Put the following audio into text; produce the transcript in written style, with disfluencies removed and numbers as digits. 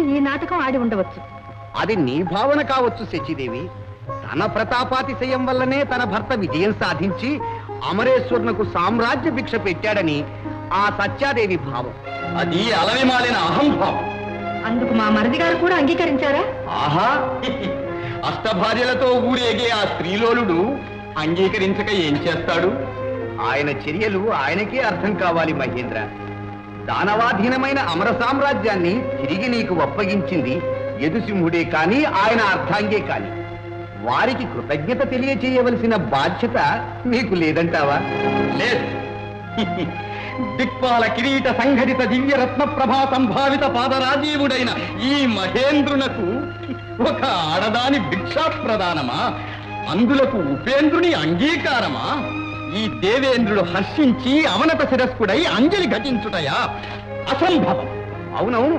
ఈ నాటకం ఆడి ఉండవచ్చు. అది నీ భావన కావచ్చు శచీదేవి. తన ప్రతాపాతిశయం వల్లనే తన భర్త విజయం సాధించి అమరేశ్వరునకు సామ్రాజ్య భిక్ష పెట్టాడని ఆ సత్యాదేవి భావం. అది అలవిమాలిన అహంభావం. అందుకు మా మరిది గారు కూడా అంగీకరించారా? ఆహా, అష్టభార్యలతో ఊరేగే ఆ స్త్రీలోలుడు అంగీకరించక ఏం చేస్తాడు? ఆయన చర్యలు ఆయనకే అర్థం కావాలి మహేంద్ర. దానవాధీనమైన అమర సామ్రాజ్యాన్ని తిరిగి నీకు అప్పగించింది యదుసింహుడే కాని ఆయన అర్థాంగే కాని. వారికి కృతజ్ఞత తెలియచేయవలసిన బాధ్యత నీకు లేదంటావా? లేదు. దిక్పాల కిరీట సంఘటిత దివ్యరత్న ప్రభా సంభావిత పాదరాజీవుడైన ఈ మహేంద్రునకు ఒక ఆడదాని భిక్షా ప్రదానమా? అందులకు ఉపేంద్రుని అంగీకారమా? ఈ దేవేంద్రుడు హర్షించి అవనత శిరస్కుడై అంజలి ఘటించుటయా? అసంభవం. అవునవును,